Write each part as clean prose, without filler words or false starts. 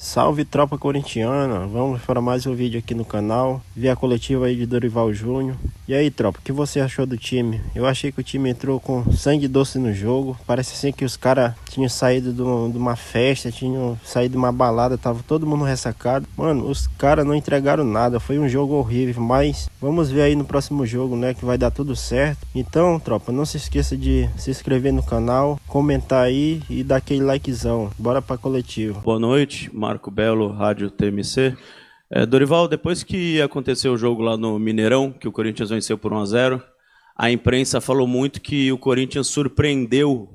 Salve tropa corintiana, vamos para mais um vídeo aqui no canal, ver a coletiva aí de Dorival Júnior. E aí tropa, o que você achou do time? Eu achei que o time entrou com sangue doce no jogo, parece assim que os caras tinham saído de uma festa, tinham saído de uma balada, tava todo mundo ressacado. Mano, os caras não entregaram nada, foi um jogo horrível, mas vamos ver aí no próximo jogo, né, que vai dar tudo certo. Então tropa, não se esqueça de se inscrever no canal, comentar aí e dar aquele likezão. Bora pra coletiva. Boa noite, Marco Belo, Rádio TMC. Dorival, depois que aconteceu o jogo lá no Mineirão, que o Corinthians venceu por 1-0, a imprensa falou muito que o Corinthians surpreendeu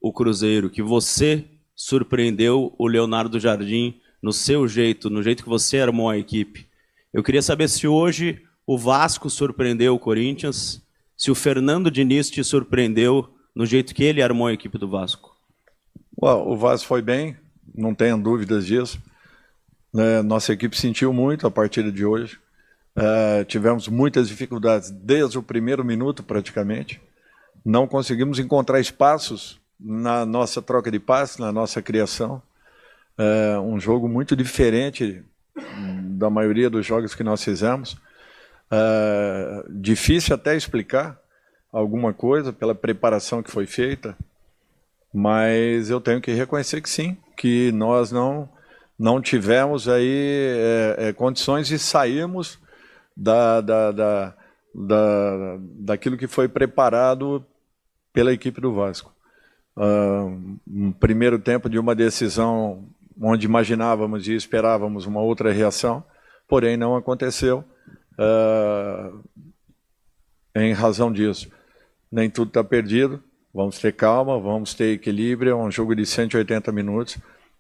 o Cruzeiro, que você surpreendeu o Leonardo Jardim no seu jeito, no jeito que você armou a equipe. Eu queria saber se hoje o Vasco surpreendeu o Corinthians, se o Fernando Diniz te surpreendeu no jeito que ele armou a equipe do Vasco. O Vasco foi bem, não tenho dúvidas disso. Nossa equipe sentiu muito a partida de hoje. Tivemos muitas dificuldades desde o primeiro minuto, praticamente. Não conseguimos encontrar espaços na nossa troca de passes, na nossa criação. Um jogo muito diferente da maioria dos jogos que nós fizemos. Difícil até explicar alguma coisa pela preparação que foi feita. Mas eu tenho que reconhecer que sim, que nós não tivemos aí condições de sairmos daquilo que foi preparado pela equipe do Vasco. Um primeiro tempo de uma decisão onde imaginávamos e esperávamos uma outra reação, porém não aconteceu em razão disso. Nem tudo está perdido. Vamos ter calma, vamos ter equilíbrio, é um jogo de 180 minutos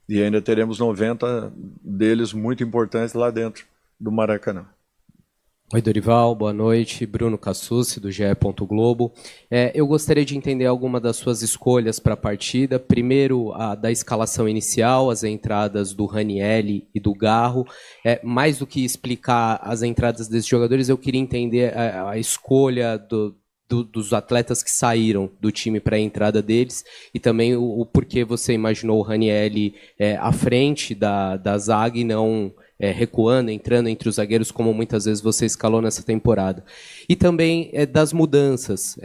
e ainda teremos 90 deles muito importantes lá dentro do Maracanã. Oi Dorival, boa noite, Bruno Cassucci do GE. Globo. Eu gostaria de entender alguma das suas escolhas para a partida. Primeiro, a da escalação inicial, as entradas do Ranielli e do Garro. Mais do que explicar as entradas desses jogadores, eu queria entender a escolha dos atletas que saíram do time para a entrada deles e também o porquê você imaginou o Ranielli à frente da zaga e não recuando, entrando entre os zagueiros, como muitas vezes você escalou nessa temporada. E também das mudanças.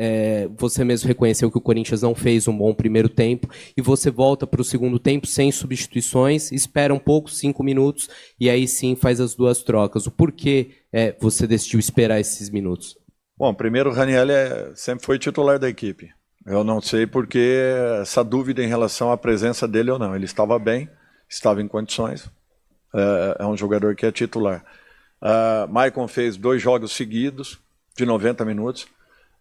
Você mesmo reconheceu que o Corinthians não fez um bom primeiro tempo e você volta para o segundo tempo sem substituições, espera um pouco, 5 minutos, e aí sim faz as duas trocas. O porquê você decidiu esperar esses minutos? Bom, primeiro o Ranielli sempre foi titular da equipe. Eu não sei porque essa dúvida em relação à presença dele ou não. Ele estava bem, estava em condições. É um jogador que é titular. Maicon fez 2 jogos seguidos de 90 minutos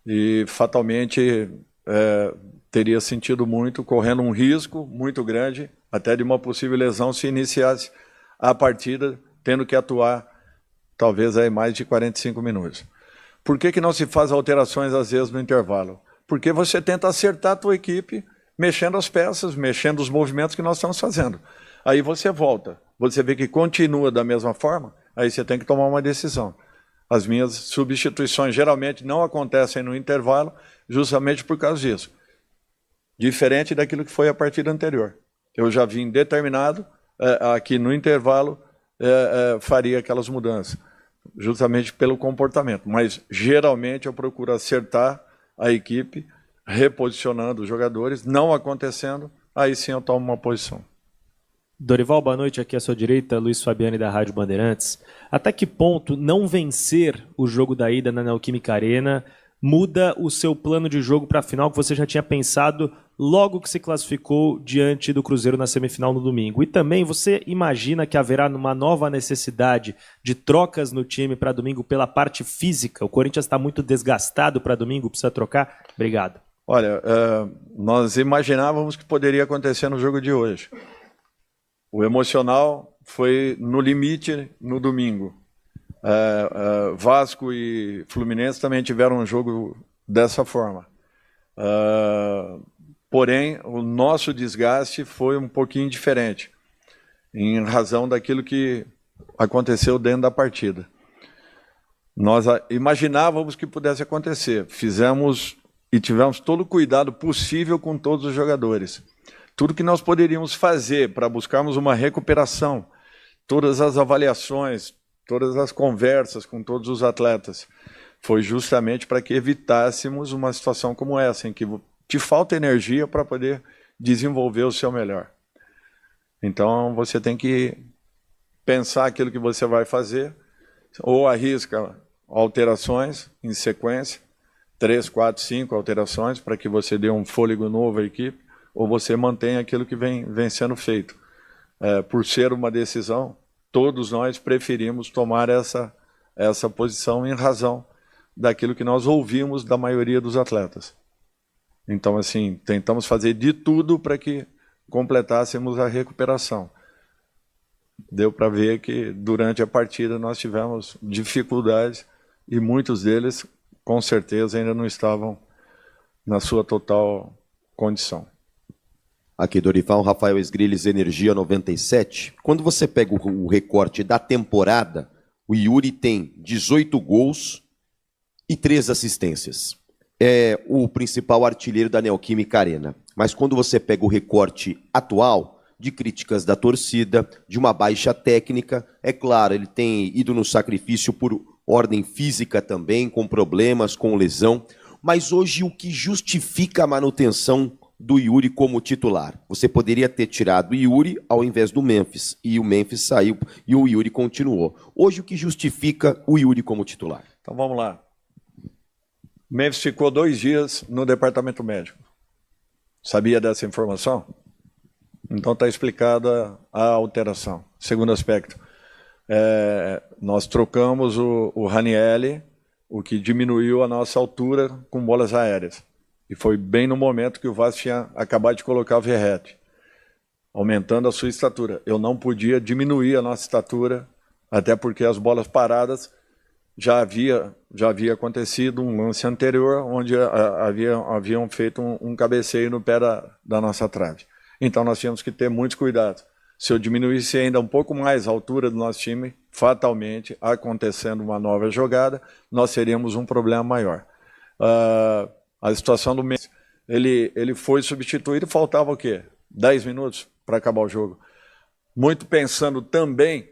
e fatalmente teria sentido muito, correndo um risco muito grande, até de uma possível lesão se iniciasse a partida, tendo que atuar talvez aí mais de 45 minutos. Por que não se faz alterações às vezes no intervalo? Porque você tenta acertar a tua equipe, mexendo as peças, mexendo os movimentos que nós estamos fazendo. Aí você volta, você vê que continua da mesma forma, aí você tem que tomar uma decisão. As minhas substituições geralmente não acontecem no intervalo, justamente por causa disso. Diferente daquilo que foi a partida anterior. Eu já vim determinado, aqui no intervalo, faria aquelas mudanças. Justamente pelo comportamento, mas geralmente eu procuro acertar a equipe, reposicionando os jogadores, não acontecendo, aí sim eu tomo uma posição. Dorival, boa noite, aqui à sua direita, Luiz Fabiani da Rádio Bandeirantes. Até que ponto não vencer o jogo da ida na Neoquímica Arena muda o seu plano de jogo para a final que você já tinha pensado logo que se classificou diante do Cruzeiro na semifinal no domingo? E também você imagina que haverá uma nova necessidade de trocas no time para domingo pela parte física? O Corinthians está muito desgastado para domingo, precisa trocar? Obrigado. Olha, nós imaginávamos que poderia acontecer no jogo de hoje. O emocional foi no limite no domingo. Vasco e Fluminense também tiveram um jogo dessa forma. Porém, o nosso desgaste foi um pouquinho diferente, em razão daquilo que aconteceu dentro da partida. Nós imaginávamos que pudesse acontecer. Fizemos e tivemos todo o cuidado possível com todos os jogadores. Tudo que nós poderíamos fazer para buscarmos uma recuperação todas as avaliações, todas as conversas com todos os atletas, foi justamente para que evitássemos uma situação como essa, em que te falta energia para poder desenvolver o seu melhor. Então, você tem que pensar aquilo que você vai fazer, ou arrisca alterações em sequência, 3, 4, 5 alterações, para que você dê um fôlego novo à equipe, ou você mantém aquilo que vem sendo feito. Por ser uma decisão, todos nós preferimos tomar essa posição em razão daquilo que nós ouvimos da maioria dos atletas. Então, assim, tentamos fazer de tudo para que completássemos a recuperação. Deu para ver que durante a partida nós tivemos dificuldades e muitos deles, com certeza, ainda não estavam na sua total condição. Aqui, Dorival, Rafael Esgriles, Energia 97. Quando você pega o recorte da temporada, o Yuri tem 18 gols e 3 assistências. É o principal artilheiro da Neoquímica Arena. Mas quando você pega o recorte atual, de críticas da torcida, de uma baixa técnica, é claro, ele tem ido no sacrifício por ordem física também, com problemas, com lesão. Mas hoje o que justifica a manutenção do Yuri como titular? Você poderia ter tirado o Yuri ao invés do Memphis, e o Memphis saiu e o Yuri continuou. Hoje o que justifica o Yuri como titular? Então vamos lá. O Memphis ficou 2 dias no departamento médico. Sabia dessa informação? Então está explicada a alteração. Segundo aspecto, nós trocamos o Ranieri, o que diminuiu a nossa altura com bolas aéreas. E foi bem no momento que o Vasco tinha acabado de colocar o Verratti, aumentando a sua estatura. Eu não podia diminuir a nossa estatura, até porque as bolas paradas já havia acontecido um lance anterior, onde haviam feito um cabeceio no pé da nossa trave. Então nós tínhamos que ter muitos cuidados. Se eu diminuísse ainda um pouco mais a altura do nosso time, fatalmente, acontecendo uma nova jogada, nós teríamos um problema maior. A situação do Memphis, ele foi substituído, faltava o quê? 10 minutos para acabar o jogo. Muito pensando também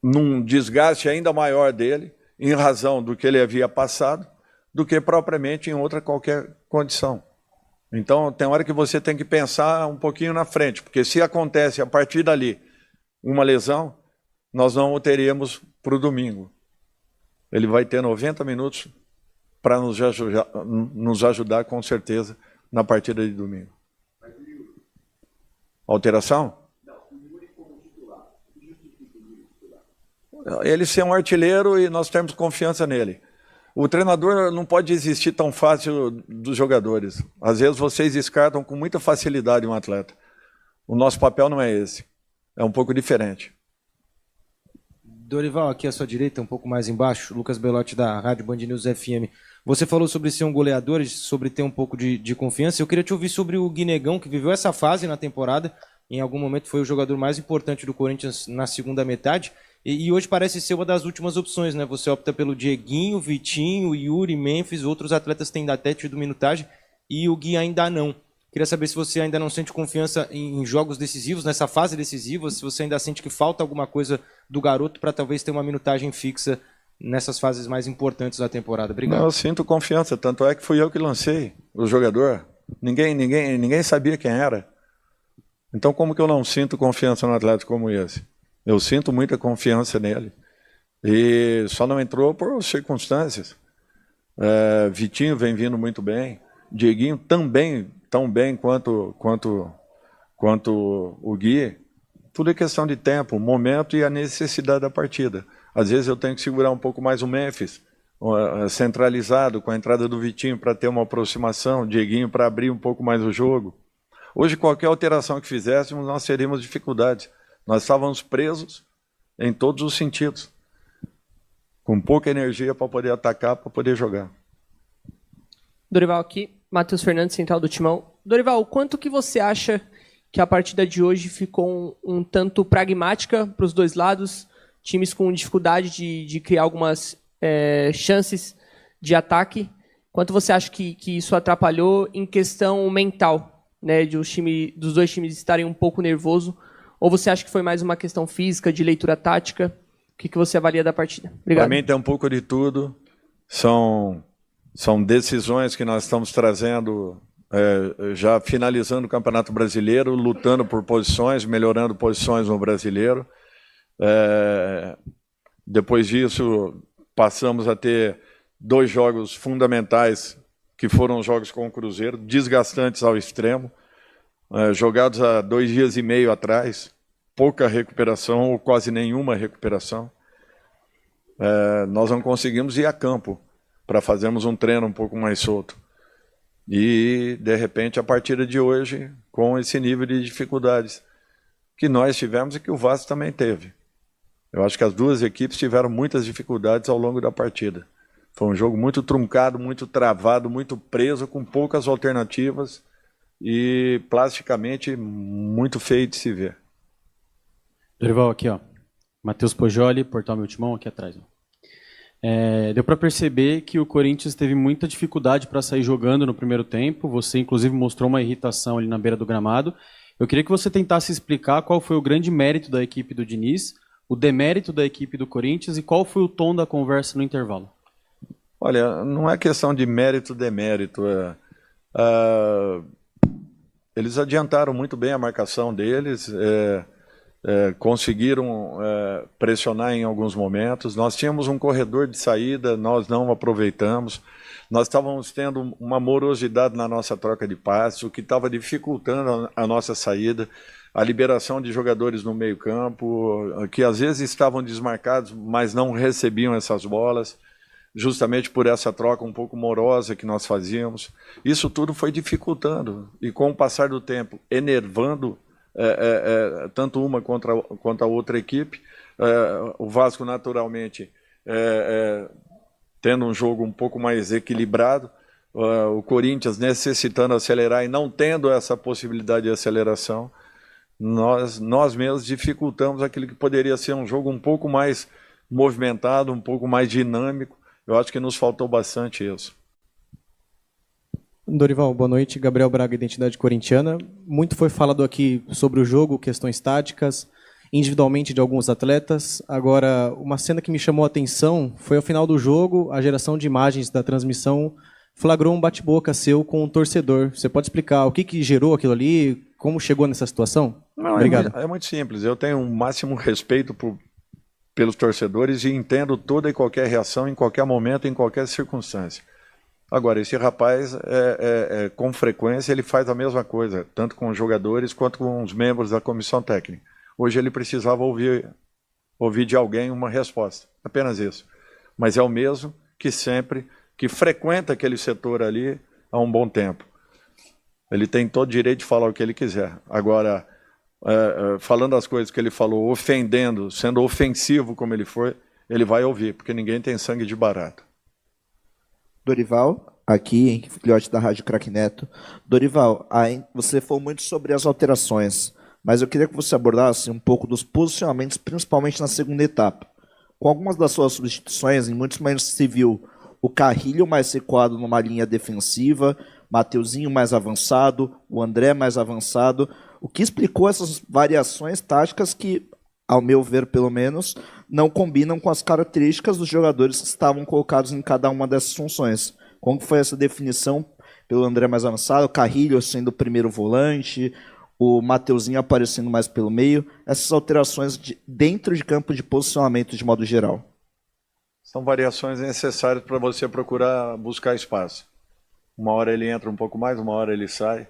num desgaste ainda maior dele, em razão do que ele havia passado, do que propriamente em outra qualquer condição. Então, tem hora que você tem que pensar um pouquinho na frente, porque se acontece a partir dali uma lesão, nós não o teríamos para o domingo. Ele vai ter 90 minutos para nos ajudar, com certeza, na partida de domingo. Alteração? Ele ser um artilheiro e nós temos confiança nele. O treinador não pode desistir tão fácil dos jogadores. Às vezes vocês descartam com muita facilidade um atleta. O nosso papel não é esse. É um pouco diferente. Dorival, aqui à sua direita, um pouco mais embaixo, Lucas Belotti da Rádio Band News FM. Você falou sobre ser um goleador, sobre ter um pouco de confiança. Eu queria te ouvir sobre o Guinegão, que viveu essa fase na temporada. Em algum momento foi o jogador mais importante do Corinthians na segunda metade. E hoje parece ser uma das últimas opções, né? Você opta pelo Dieguinho, Vitinho, Yuri, Memphis, outros atletas têm até tido minutagem e o Gui ainda não. Queria saber se você ainda não sente confiança em jogos decisivos, nessa fase decisiva, se você ainda sente que falta alguma coisa do garoto para talvez ter uma minutagem fixa nessas fases mais importantes da temporada. Obrigado. Não, eu sinto confiança, tanto é que fui eu que lancei o jogador. Ninguém sabia quem era. Então como que eu não sinto confiança num atleta como esse? Eu sinto muita confiança nele. E só não entrou por circunstâncias. Vitinho vem vindo muito bem. Dieguinho também, tão bem quanto o Gui. Tudo é questão de tempo, momento e a necessidade da partida. Às vezes eu tenho que segurar um pouco mais o Memphis, centralizado, com a entrada do Vitinho para ter uma aproximação, Dieguinho para abrir um pouco mais o jogo. Hoje, qualquer alteração que fizéssemos, nós teríamos dificuldades. Nós estávamos presos em todos os sentidos, com pouca energia para poder atacar, para poder jogar. Dorival aqui, Matheus Fernandes, central do Timão. Dorival, quanto que você acha que a partida de hoje ficou um tanto pragmática para os dois lados, times com dificuldade de criar algumas chances de ataque? Quanto você acha que isso atrapalhou em questão mental, né, dos dois times estarem um pouco nervosos? Ou você acha que foi mais uma questão física, de leitura tática? O que você avalia da partida? Obrigado. Para mim tem um pouco de tudo. São decisões que nós estamos trazendo, já finalizando o Campeonato Brasileiro, lutando por posições, melhorando posições no Brasileiro. Depois disso, passamos a ter 2 jogos fundamentais, que foram jogos com o Cruzeiro, desgastantes ao extremo, jogados há 2 dias e meio atrás, pouca recuperação ou quase nenhuma recuperação. Nós não conseguimos ir a campo para fazermos um treino um pouco mais solto. E, de repente, a partida de hoje, com esse nível de dificuldades que nós tivemos e que o Vasco também teve. Eu acho que as 2 equipes tiveram muitas dificuldades ao longo da partida. Foi um jogo muito truncado, muito travado, muito preso, com poucas alternativas e, plasticamente, muito feio de se ver. Dorival, aqui, ó. Matheus Pojoli, Portal Meu Timão, aqui atrás. Ó. Deu para perceber que o Corinthians teve muita dificuldade para sair jogando no primeiro tempo. Você, inclusive, mostrou uma irritação ali na beira do gramado. Eu queria que você tentasse explicar qual foi o grande mérito da equipe do Diniz, o demérito da equipe do Corinthians e qual foi o tom da conversa no intervalo. Olha, não é questão de mérito, demérito. Eles adiantaram muito bem a marcação deles, conseguiram pressionar em alguns momentos. Nós tínhamos um corredor de saída, nós não aproveitamos. Nós estávamos tendo uma morosidade na nossa troca de passes, o que estava dificultando a nossa saída, a liberação de jogadores no meio-campo, que às vezes estavam desmarcados, mas não recebiam essas bolas, justamente por essa troca um pouco morosa que nós fazíamos. Isso tudo foi dificultando, e com o passar do tempo, enervando tanto uma quanto a outra equipe. O Vasco, naturalmente, tendo um jogo um pouco mais equilibrado, o Corinthians necessitando acelerar e não tendo essa possibilidade de aceleração, nós mesmos dificultamos aquilo que poderia ser um jogo um pouco mais movimentado, um pouco mais dinâmico. Eu acho que nos faltou bastante isso. Dorival, boa noite. Gabriel Braga, Identidade Corintiana. Muito foi falado aqui sobre o jogo, questões táticas, individualmente de alguns atletas. Agora, uma cena que me chamou a atenção foi ao final do jogo, a geração de imagens da transmissão flagrou um bate-boca seu com um torcedor. Você pode explicar o que gerou aquilo ali, como chegou nessa situação? Não, Obrigado. É muito simples. Eu tenho um máximo respeito pelos torcedores e entendo toda e qualquer reação em qualquer momento, em qualquer circunstância. Agora, esse rapaz, com frequência, ele faz a mesma coisa, tanto com os jogadores quanto com os membros da comissão técnica. Hoje ele precisava ouvir de alguém uma resposta, apenas isso. Mas é o mesmo que frequenta aquele setor ali há um bom tempo. Ele tem todo o direito de falar o que ele quiser. Agora, falando as coisas que ele falou, ofendendo, sendo ofensivo como ele foi, ele vai ouvir, porque ninguém tem sangue de barata. Dorival, aqui, filhote da Rádio Craque Neto. Dorival, você falou muito sobre as alterações, mas eu queria que você abordasse um pouco dos posicionamentos, principalmente na segunda etapa. Com algumas das suas substituições, em muitos momentos se viu o Carrilho mais recuado numa linha defensiva, Mateuzinho mais avançado, o André mais avançado, o que explicou essas variações táticas que, ao meu ver pelo menos, não combinam com as características dos jogadores que estavam colocados em cada uma dessas funções. Como foi essa definição pelo André mais avançado, o Carrilho sendo o primeiro volante, o Mateuzinho aparecendo mais pelo meio, essas alterações dentro de campo de posicionamento de modo geral? São variações necessárias para você procurar buscar espaço. Uma hora ele entra um pouco mais, uma hora ele sai.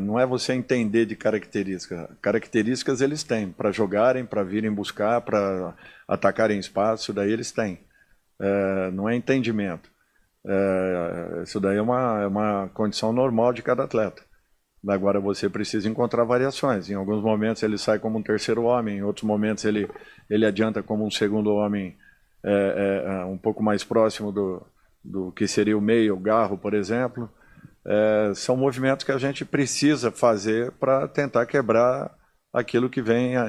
Não é você entender de características. Características eles têm, para jogarem, para virem buscar, para atacarem espaço, daí eles têm. Não é entendimento. Isso daí é uma condição normal de cada atleta. Agora você precisa encontrar variações. Em alguns momentos ele sai como um terceiro homem, em outros momentos ele adianta como um segundo homem, um pouco mais próximo do que seria o meio, o garro, por exemplo. São movimentos que a gente precisa fazer para tentar quebrar aquilo que venha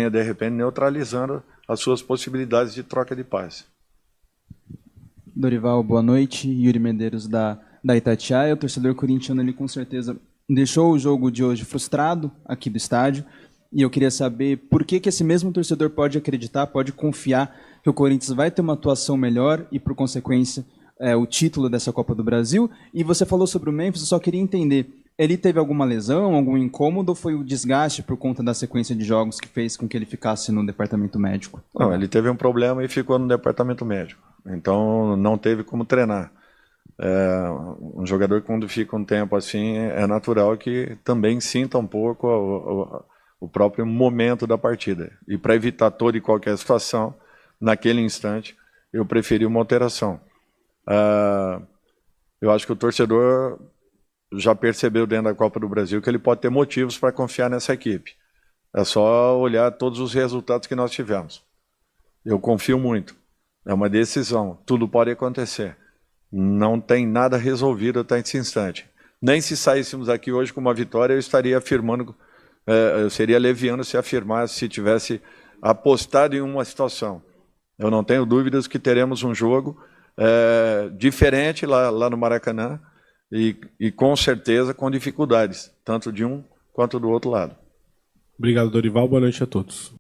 de repente neutralizando as suas possibilidades de troca de passe. Dorival, boa noite. Yuri Medeiros da Itatiaia. O torcedor corintiano ali com certeza deixou o jogo de hoje frustrado aqui do estádio. E eu queria saber por que esse mesmo torcedor pode acreditar, pode confiar que o Corinthians vai ter uma atuação melhor e, por consequência, o título dessa Copa do Brasil. E você falou sobre o Memphis, eu só queria entender, ele teve alguma lesão, algum incômodo ou foi o desgaste por conta da sequência de jogos que fez com que ele ficasse no departamento médico? Não, ele teve um problema e ficou no departamento médico. Então não teve como treinar. Um jogador quando fica um tempo assim, é natural que também sinta um pouco o próprio momento da partida. E para evitar toda e qualquer situação, naquele instante, eu preferi uma alteração. Eu acho que o torcedor já percebeu dentro da Copa do Brasil que ele pode ter motivos para confiar nessa equipe. É só olhar todos os resultados que nós tivemos. Eu confio muito. É uma decisão. Tudo pode acontecer. Não tem nada resolvido até esse instante. Nem se saíssemos aqui hoje com uma vitória, eu estaria afirmando, eu seria leviano se afirmasse, se tivesse apostado em uma situação. Eu não tenho dúvidas que teremos um jogo diferente lá no Maracanã e com certeza com dificuldades, tanto de um quanto do outro lado. Obrigado, Dorival. Boa noite a todos.